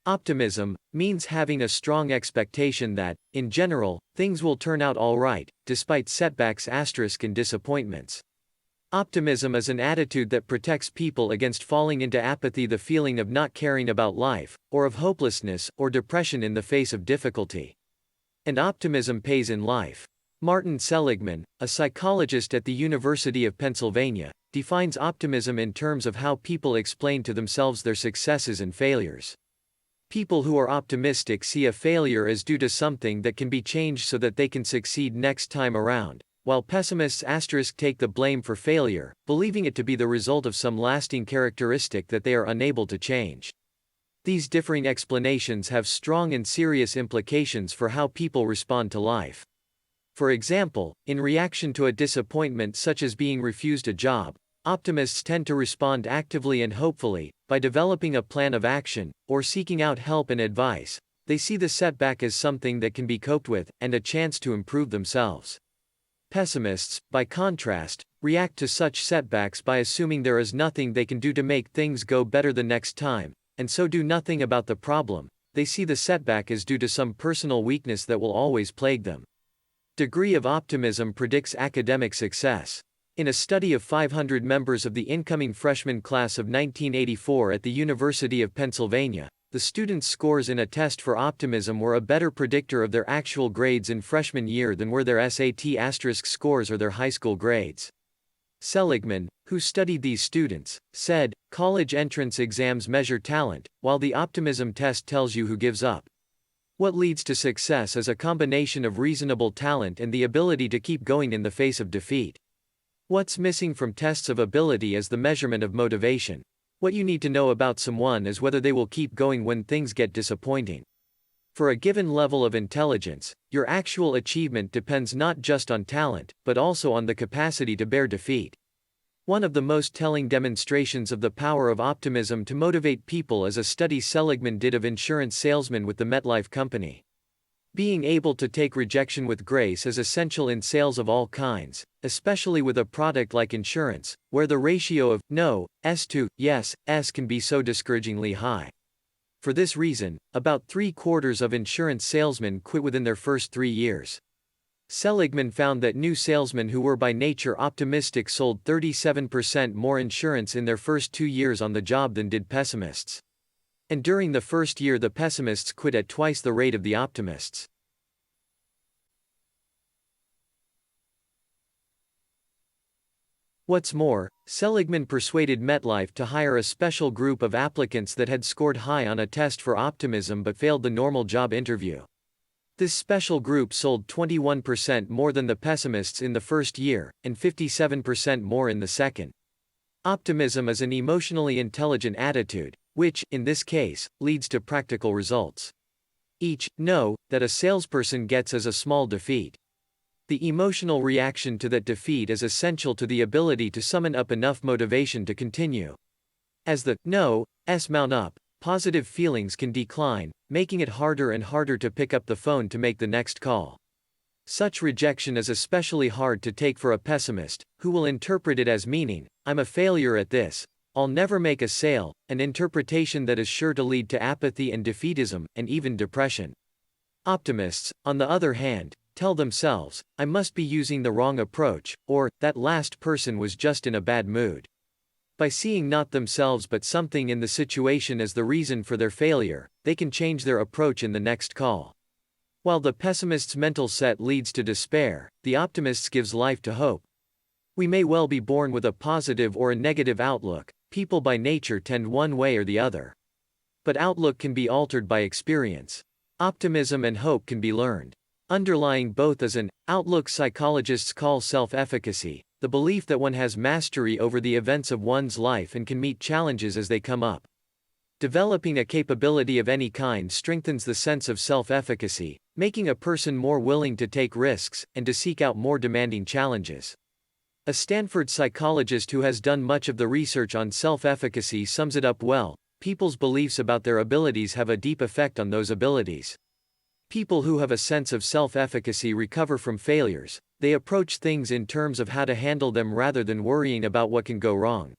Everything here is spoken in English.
Optimism means having a strong expectation that, in general, things will turn out all right, despite setbacks, and disappointments. Optimism is an attitude that protects people against falling into apathy, the feeling of not caring about life, or of hopelessness or depression in the face of difficulty. And optimism pays in life. Martin Seligman, a psychologist at the University of Pennsylvania, defines optimism in terms of how people explain to themselves their successes and failures. People who are optimistic see a failure as due to something that can be changed so that they can succeed next time around, while pessimists take the blame for failure, believing it to be the result of some lasting characteristic that they are unable to change. These differing explanations have strong and serious implications for how people respond to life. For example, in reaction to a disappointment such as being refused a job, optimists tend to respond actively and hopefully, by developing a plan of action, or seeking out help and advice. They see the setback as something that can be coped with, and a chance to improve themselves. Pessimists, by contrast, react to such setbacks by assuming there is nothing they can do to make things go better the next time, and so do nothing about the problem. They see the setback as due to some personal weakness that will always plague them. Degree of optimism predicts academic success. In a study of 500 members of the incoming freshman class of 1984 at the University of Pennsylvania, the students' scores in a test for optimism were a better predictor of their actual grades in freshman year than were their SAT** scores or their high school grades. Seligman, who studied these students, said, "College entrance exams measure talent, while the optimism test tells you who gives up. What leads to success is a combination of reasonable talent and the ability to keep going in the face of defeat. What's missing from tests of ability is the measurement of motivation. What you need to know about someone is whether they will keep going when things get disappointing. For a given level of intelligence, your actual achievement depends not just on talent, but also on the capacity to bear defeat." One of the most telling demonstrations of the power of optimism to motivate people is a study Seligman did of insurance salesmen with the MetLife company. Being able to take rejection with grace is essential in sales of all kinds, especially with a product like insurance, where the ratio of no s to yes s can be so discouragingly high. For this reason, about 3/4 of insurance salesmen quit within their first 3 years. Seligman found that new salesmen who were by nature optimistic sold 37% more insurance in their first 2 years on the job than did pessimists. And during the first year, the pessimists quit at twice the rate of the optimists. What's more, Seligman persuaded MetLife to hire a special group of applicants that had scored high on a test for optimism but failed the normal job interview. This special group sold 21% more than the pessimists in the first year, and 57% more in the second. Optimism is an emotionally intelligent attitude, which, in this case, leads to practical results. Each no that a salesperson gets is a small defeat. The emotional reaction to that defeat is essential to the ability to summon up enough motivation to continue. As the no's mount up, positive feelings can decline, making it harder and harder to pick up the phone to make the next call. Such rejection is especially hard to take for a pessimist, who will interpret it as meaning, "I'm a failure at this, I'll never make a sale," an interpretation that is sure to lead to apathy and defeatism, and even depression. Optimists, on the other hand, tell themselves, "I must be using the wrong approach," or, "that last person was just in a bad mood." By seeing not themselves but something in the situation as the reason for their failure, they can change their approach in the next call. While the pessimist's mental set leads to despair, the optimist's gives life to hope. We may well be born with a positive or a negative outlook. People by nature tend one way or the other. But outlook can be altered by experience. Optimism and hope can be learned. Underlying both is an outlook psychologists call self-efficacy, the belief that one has mastery over the events of one's life and can meet challenges as they come up. Developing a capability of any kind strengthens the sense of self-efficacy, making a person more willing to take risks and to seek out more demanding challenges. A Stanford psychologist who has done much of the research on self-efficacy sums it up well: people's beliefs about their abilities have a deep effect on those abilities. People who have a sense of self-efficacy recover from failures. They approach things in terms of how to handle them rather than worrying about what can go wrong.